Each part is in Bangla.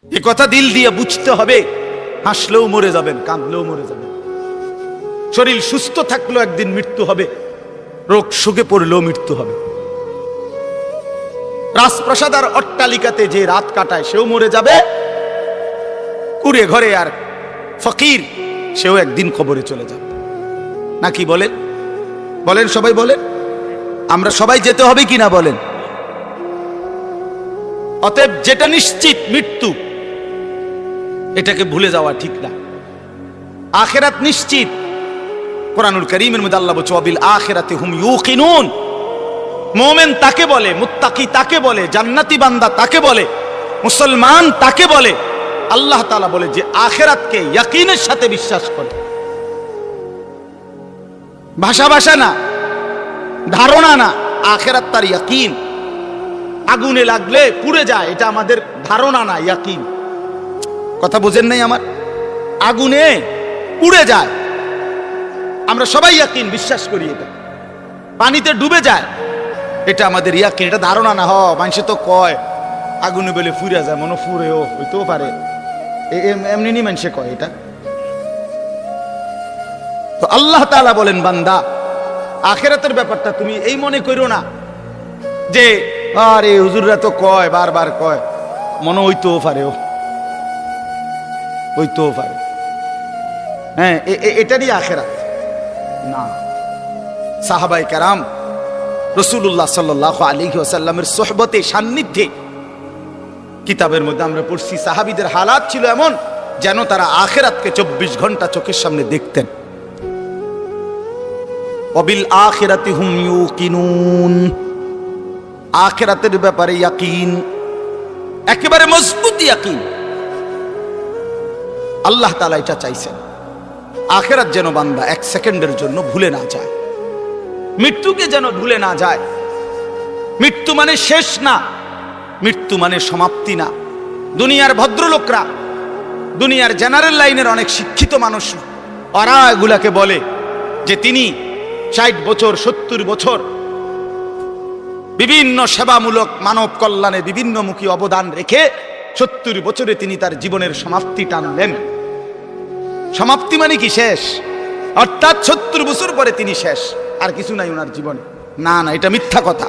এ কথা দিল দিয়ে বুঝতে হবে। হাসলেও মরে যাবেন, কাঁদলেও মরে যাবেন। শরীর সুস্থ থাকলেও একদিন মৃত্যু হবে, রোগ শোকে পড়লেও মৃত্যু হবে। রাজপ্রাসাদ আর অট্টালিকাতে যে রাত কাটায় সেও মরে যাবে, কুড়ে ঘরে আর ফকির সেও একদিন কবরে চলে যাবে। নাকি বলেন? বলেন সবাই বলেন, আমরা সবাই যেতে হবে কিনা বলেন? অতএব যেটা নিশ্চিত মৃত্যু, এটাকে ভুলে যাওয়া ঠিক না। আখিরাত নিশ্চিত। কোরআনুল কারীমের মধ্যে আল্লাহ বলছে ওয়াবিল আখিরাতি হুম ইউকিনুন। মুমিন তাকে বলে, মুত্তাকি তাকে বলে, জান্নাতি বান্দা তাকে বলে, মুসলমান তাকে বলে। আল্লাহ তাআলা বলে যে আখিরাতকে ইয়াকিনের সাথে বিশ্বাস করে। ভাষা ভাষা না, ধারণা না, আখিরাত তার ইয়াকিন। আগুনে লাগলে পুড়ে যায়, এটা আমাদের ধারণা না, ইয়াকিন। কথা বুঝেন নাই আমার? আগুনে পুড়ে যায়, আমরা সবাই ইয়াকিন বিশ্বাস করি। এটা পানিতে ডুবে যায়, এটা আমাদের ইয়াকিন, এটা ধারণা না। মানুষে তো কয় আগুনে বলে ফুরে যায়, মনে ফুরেও হইতেও পারে, এমনি নি মানুষে কয় এটা। তো আল্লাহ তাআলা বলেন বান্দা আখিরাতের ব্যাপারটা তুমি এই মনে করো না যে আরে হুজুররা তো কয়, বারবার কয়, মনে হইতেও পারে, হইতেও পারে। হ্যাঁ, এটারই আখিরাত না। সাহাবায়ে কেরাম রাসূলুল্লাহ সাল্লাল্লাহু আলাইহি ওয়াসাল্লামের সোহবতে, সান্নিধ্যে, কিতাবের মধ্যে আমরা পড়ছি সাহাবীদের হালাত ছিল এমন যেন তারা আখিরাতকে 24 ঘন্টা চোখের সামনে দেখতেন। ওয়াবিল আখিরাতি হুম ইউকিনুন। আখিরাতের ব্যাপারে ইয়াকিন, একেবারে মজবুত ইয়াকিন। আল্লাহ তাআলা এটা চাইছেন, আখিরাত যেন বান্দা এক সেকেন্ডের জন্য ভুলে না যায়, মৃত্যুকে যেন ভুলে না যায়। মৃত্যু মানে শেষ না, মৃত্যু মানে সমাপ্তি না। দুনিয়ার ভদ্রলোকরা, দুনিয়ার জেনারেল লাইনের অনেক শিক্ষিত মানুষ, ওরা এগুলাকে বলে যে তিনি 60 বছর 70 বছর বিভিন্ন সেবামূলক মানব কল্যাণে বিভিন্নমুখী অবদান রেখে 70 বছরে তিনি তার জীবনের সমাপ্তি টানলেন। সমাপ্তি মানে কি? শেষ। অর্থাৎ 70 বছর পরে তিনি শেষ, আর কিছু নাই ওনার জীবনে। না না, এটা মিথ্যা কথা।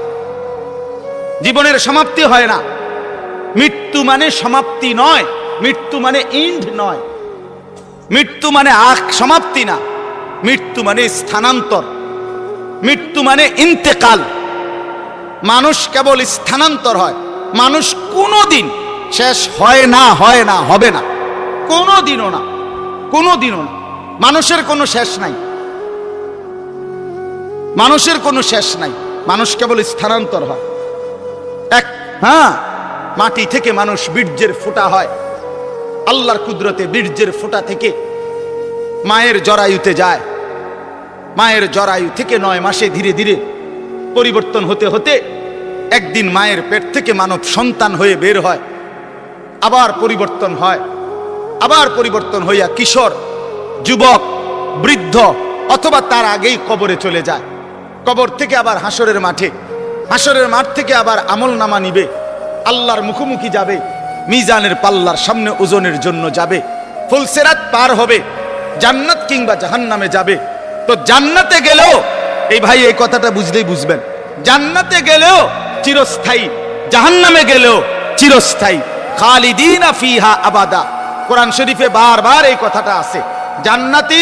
জীবনের সমাপ্তি হয় না। মৃত্যু মানে সমাপ্তি নয়, মৃত্যু মানে ইন্ড নয়, মৃত্যু মানে সমাপ্তি না, মৃত্যু মানে স্থানান্তর, মৃত্যু মানে ইন্তেকাল। মানুষ কেবল স্থানান্তর হয়, মানুষ কোনোদিন শেষ হয় না, হয় না, হবে না, কোনোদিনও না, কোনোদিনও না। মানুষের কোনো শেষ নাই, মানুষের কোনো শেষ নাই। মানুষ কেবল স্থানান্তর হয়। মাটি থেকে মানুষ বীর্যের ফোঁটা হয়, আল্লাহর কুদরতে বীর্যের ফোঁটা থেকে মায়ের জরায়ুতে যায়, মায়ের জরায়ু থেকে 9 মাসে ধীরে ধীরে পরিবর্তন হতে হতে একদিন মায়ের পেট থেকে মানব সন্তান হয়ে বের হয়, আবার পরিবর্তন হয়, আবার পরিবর্তন হইয়া কিশোর, যুবক, বৃদ্ধ, অথবা তার আগেই কবরে চলে যায়। কবর থেকে আবার হাসরের মাঠে, হাসরের মাঠ থেকে আবার আমলনামা নিবে, আল্লাহর মুখোমুখি যাবে, মিজানের পাল্লার সামনে ওজনের জন্য যাবে, ফুলসিরাত পার হবে, জান্নাত কিংবা জাহান্নামে যাবে। তো জান্নাতে গেলেও, এই ভাই এই কথাটা বুঝলেই বুঝবেন, জান্নাতে গেলেও চিরস্থায়ী, জাহান্নামে গেলেও চিরস্থায়ী। খালিদিনা ফিহা আবাদা। কোরআন শরীফে বারবার এই কথাটা আছে। জান্নাতি,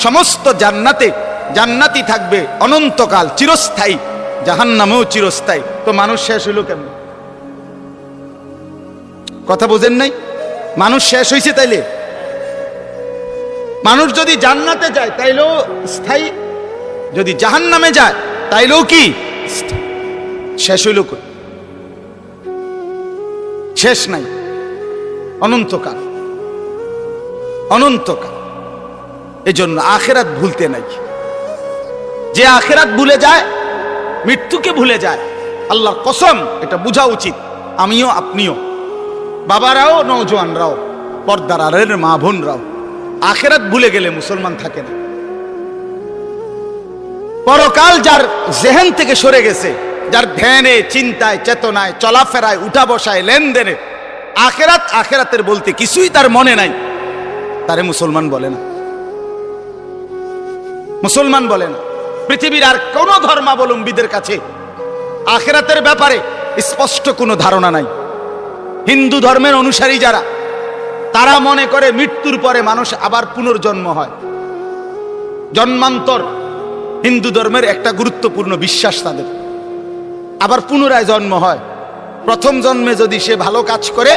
সমস্ত জান্নাতে জান্নাতি থাকবে অনন্তকাল, চিরস্থায়ী। জাহান্নামেও চিরস্থায়ী। তো মানুষ শেষ হইল কেমন? কথা বোঝেন নাই? মানুষ শেষ হইছে তাইলে? মানুষ যদি জান্নাতে যায় তাইলেও স্থায়ী, যদি জাহান্নামে যায় তাইলেও কি শেষ হইল? শেষ নাই, অনন্তকাল, অনন্তকাল। এজন্য আখিরাত ভুলতে নাই। যে আখিরাত ভুলে যায়, মৃত্যুকে ভুলে যায়, আল্লাহর কসম, এটা বোঝা উচিত। আমিও, আপনিও, বাবারাও, নওজোয়ানরাও, পর্দার আড়ালের মা বোনরাও, আখিরাত ভুলে গেলে মুসলমান থাকে না। পরকাল যার জেহেন থেকে সরে গেছে, যার ধ্যানে, চিন্তায়, চেতনায়, চলাফেরায়, উঠা বসায়, লেনদেনে আখেরাত আখেরাতের বলতে কিছুই তার মনে নাই, তারে মুসলমান বলে না, মুসলমান বলে না। পৃথিবীর আর কোন ধর্মাবলম্বীদের কাছে আখেরাতের ব্যাপারে স্পষ্ট কোনো ধারণা নাই। হিন্দু ধর্মের অনুসারী যারা, তারা মনে করে মৃত্যুর পরে মানুষ আবার পুনর্জন্ম হয়। জন্মান্তর হিন্দু ধর্মের একটা গুরুত্বপূর্ণ বিশ্বাস তাদের। আবার পুনরায় জন্ম হয়। প্রথম জন্মে যদি সে ভালো কাজ করে,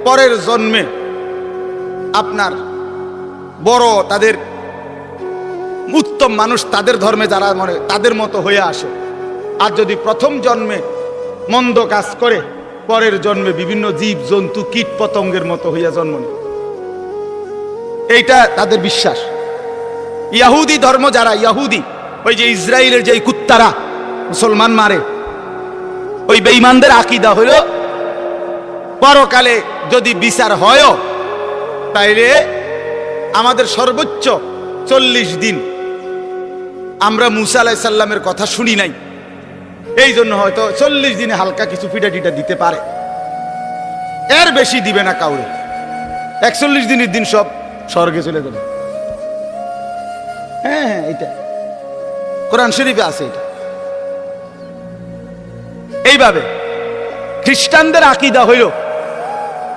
পরের জন্মে আপনার বড় তাদের উত্তম মানুষ তাদের ধর্মে যারা মনে তাদের মতো হয়ে আসে। আর যদি প্রথম জন্মে মন্দ কাজ করে, পরের জন্মে বিভিন্ন জীব জন্তু কীট পতঙ্গের মতো হইয়া জন্ম নেয়। এইটা তাদের বিশ্বাস। ইহুদি ধর্ম যারা, ইহুদি ওই যে ইসরায়েলের যে কুত্তারা মুসলমান মারে, ওই বেঈমানদের আকীদা হলো পরকালে যদি বিচার হয় তাইলে আমাদের সর্বোচ্চ 40 দিন আমরা মুসা আলাইহিস সালামের কথা শুনি নাই, এই জন্য হয়তো 40 দিনে হালকা কিছু পিঠা টিটা দিতে পারে, এর বেশি দিবে না কাউরে। 41 দিনের দিন সব স্বর্গে চলে যাবে। হ্যাঁ হ্যাঁ, এটা কোরআন শরীফে আছে। এটা এইভাবে খ্রিস্টানদের আকীদা হইল,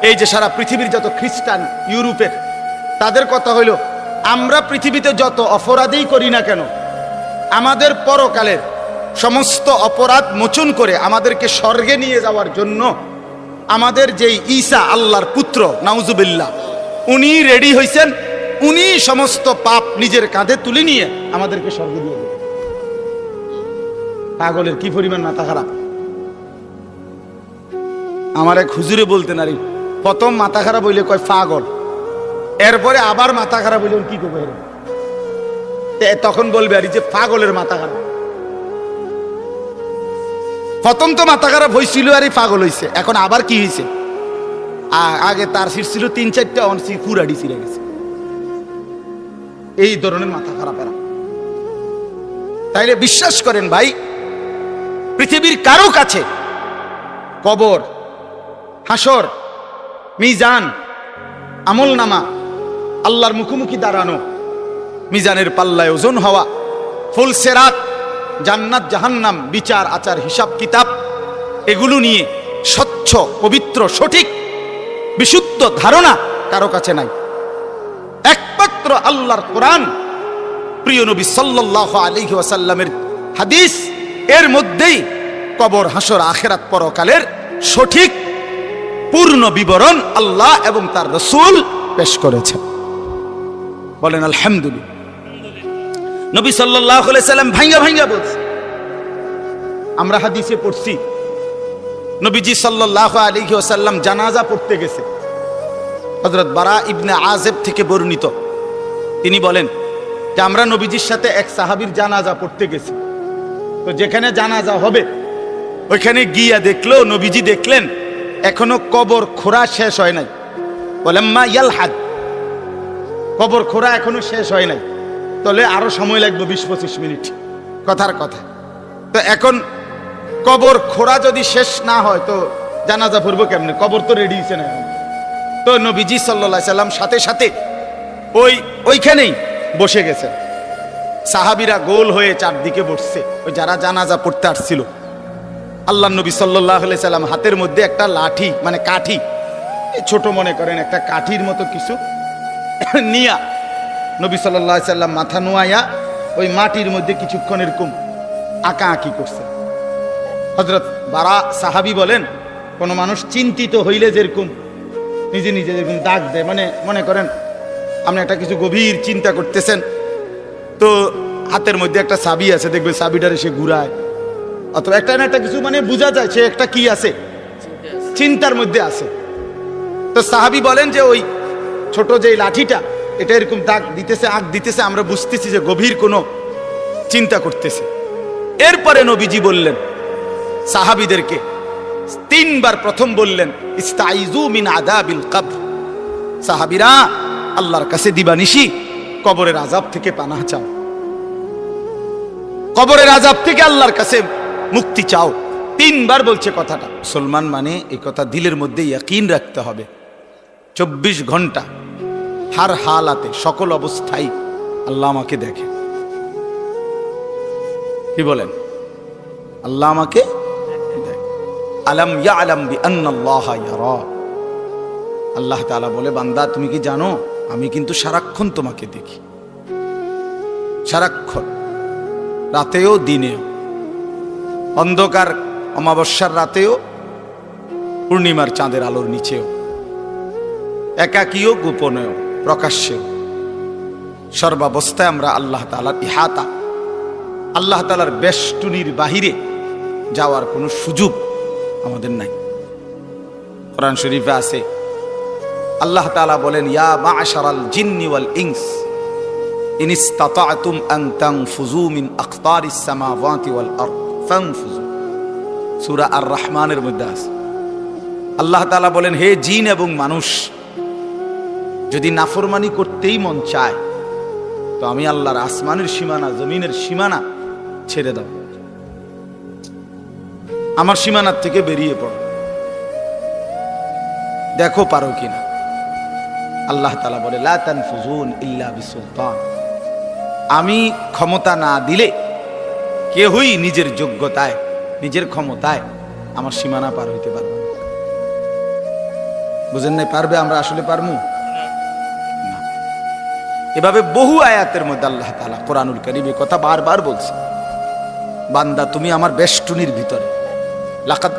এই যে সারা পৃথিবীর যত খ্রিস্টান ইউরোপের, তাদের কথা হইল আমরা পৃথিবীতে যত অপরাধই করি না কেন, আমাদের পরকালের সমস্ত অপরাধ মোচন করে আমাদেরকে স্বর্গে নিয়ে যাওয়ার জন্য আমাদের যেই ঈসা আল্লাহর পুত্র নাউজুবিল্লাহ, উনি রেডি হইছেন, উনি সমস্ত পাপ নিজের কাঁধে তুলে নিয়ে আমাদেরকে স্বর্গে দিয়ে দেবেন। পাগলের কি পরিমাণ মাথা খারাপ! আমার এক হুজুরে বলতেন, আরে প্রথম মাথা খারাপ হইলে কয় পাগল, এরপরে আবার মাথা খারাপ হইলে কি করবে, তখন বলবে আর যে পাগলের মাথা খারাপ। প্রথম তো মাথা খারাপ হয়েছিল আর পাগল হয়েছে, এখন আবার কি হয়েছে? আগে তার সিট ছিল 3-4টা, অনসি পুরাডি ছিঁড়ে গেছে। এই ধরনের মাথা খারাপ এরা। তাইলে বিশ্বাস করেন ভাই, পৃথিবীর কারো কাছে কবর, হাসর, মিজান, আমলনামা, আল্লাহর মুখোমুখি দাঁড়ানো, মিজানের পাল্লায় ওজন হওয়া, ফুলসেরাত, জান্নাত জাহান্নাম, বিচার আচার হিসাব কিতাব, এগুলো নিয়ে স্বচ্ছ পবিত্র সঠিক বিশুদ্ধ ধারণা কারো কাছে নাই। একমাত্র আল্লাহর কোরআন, প্রিয় নবী সাল্লাল্লাহু আলাইহি ওয়াসাল্লামের হাদিস, এর মধ্যেই কবর, হাসর, আখিরাত, পরকালের সঠিক পূর্ণ বিবরণ আল্লাহ এবং তার রাসূল পেশ করেছেন। বলেন আলহামদুলিল্লাহ। নবী সাল্লাল্লাহু আলাইহি সাল্লাম ভাঙ্গা ভাঙ্গা বলছে, আমরা হাদিসে পড়ছি নবীজি সাল্লাল্লাহু আলাইহি ওয়াসাল্লাম জানাজা পড়তে গেছে। হযরত বারা ইবনে আযিব থেকে বর্ণিত, তিনি বলেন যে আমরা নবীজির সাথে এক সাহাবীর জানাজা পড়তে গেছি। তো যেখানে জানাজা হবে ওইখানে গিয়া দেখলো, নবীজি দেখলেন এখনো কবর খোঁড়া শেষ হয় নাই। বলেন মা ইয়ালহাদ, কবর খোঁড়া এখনো শেষ হয় নাই, তাহলে আরো সময় লাগবে 20-25 মিনিট, কথার কথা। তো এখন কবর খোঁড়া যদি শেষ না হয় তো জানাজা পড়বো কেমনে? কবর তো রেডি হয়েছে না। তো নবীজি সাল্লাল্লাহু আলাইহি সাল্লাম সাথে সাথে ওইখানেই বসে গেছে। সাহাবীরা গোল হয়ে চারদিকে বসছে, ওই যারা জানাজা পড়তে আসছিল। আল্লাহ নবী সাল্লাল্লাহু আলাইহি সাল্লাম হাতের মধ্যে একটা লাঠি, মানে কাঠি, ছোট মনে করেন একটা কাঠির মতো কিছু নিয়া নবী সাল্লাল্লাহু আলাইহি সাল্লাম মাথা নোয়াইয়া ওই মাটির মধ্যে কিছুক্ষণ এরকম আঁকা আঁকি করছে। হযরত বারা সাহাবী বলেন, কোন মানুষ চিন্তিত হইলে যেরকম নিজে নিজে যেরকম দাগ দেয়, মানে মনে করেন আপনি একটা কিছু গভীর চিন্তা করতেছেন, তো হাতের মধ্যে একটা চাবি আছে, দেখবে চাবিটারে সে ঘুরায়, অথবা একটা না একটা কিছু, মানে বোঝা যায় সে একটা কি আছে, চিন্তার মধ্যে আছে। তো সাহাবী বলেন যে ওই ছোট যে লাঠিটা, এটা এরকম দাগ দিতেছে, আগ দিতেছে, আমরা বুঝতেছি যে গভীর কোনো চিন্তা করতেছে। এরপরে নবীজি বললেন সাহাবীদেরকে 3 বার, প্রথম বললেন ইস্তাইযু মিন আযাবিল কবর, সাহাবীরা আল্লাহর কাছে দিবানিশি কবরের আযাব থেকে পানাহ চাও, কবরের আযাব থেকে আল্লাহর কাছে মুক্তি চাও। 3 বার বলছে কথাটা। মুসলমান মানে এই কথা দিলের মধ্যে ইয়াকিন রাখতে হবে। 24 ঘন্টা হার হালাতে সকল অবস্থায় আল্লাহ আমাকে দেখে। কি বলেন? আল্লাহ আমাকে দেখে। আলাম ইয়ালাম বিআন্নাল্লাহ ইয়ারা। আল্লাহ তাআলা বলে, বান্দা তুমি কি জানো আমি কিন্তু সারাক্ষণ তোমাকে দেখি, সারাক্ষণ, রাতেও দিনেও, অন্ধকার অমাবস্যার রাতেও, পূর্ণিমার চাঁদের আলোর নিচেও, একাকীও গোপনেও প্রকাশ্যেও, সর্বাবস্থায় আমরা আল্লাহ তাআলার ইহাতা, আল্লাহ তাআলার বেষ্টনীর বাহিরে যাওয়ার কোনো সুযোগ আমাদের নাই। কোরআন শরীফে আছে, আল্লাহ তাআলা বলেন, ইয়া মা'শারাল জিন্নি ওয়াল ইনস ইন ইসতাতা'তুম আন তানফুযু মিন আকতারিস সামাওয়াতি ওয়াল আরদ ফানফুযু। সূরা আর রহমানের মধ্যে আছে। আল্লাহ তাআলা বলেন, হে জিন এবং মানুষ, যদি নাফরমানি করতেই মন চায় তো আমি আল্লাহর আসমানের সীমানা, জমিনের সীমানা ছেড়ে দাও, আমার সীমানার থেকে বেরিয়ে পড়ো, দেখো পারো কিনা। আল্লাহ তাআলা বলে, লা তানফুজুন ইল্লা বিসুলতান। আমি ক্ষমতা না দিলে কেউই নিজের যোগ্যতায়, নিজের ক্ষমতায় আমার সীমানা পার হইতে পারবে না। বুঝেন নাই? পারবে? আমরা আসলে পারবো না। এভাবে বহু আয়াতের মধ্যে আল্লাহ তাআলা কোরআনুল কারীমে কথা বারবার বলছে, বান্দা তুমি আমার বেষ্টনীর ভিতরে, লাকাদ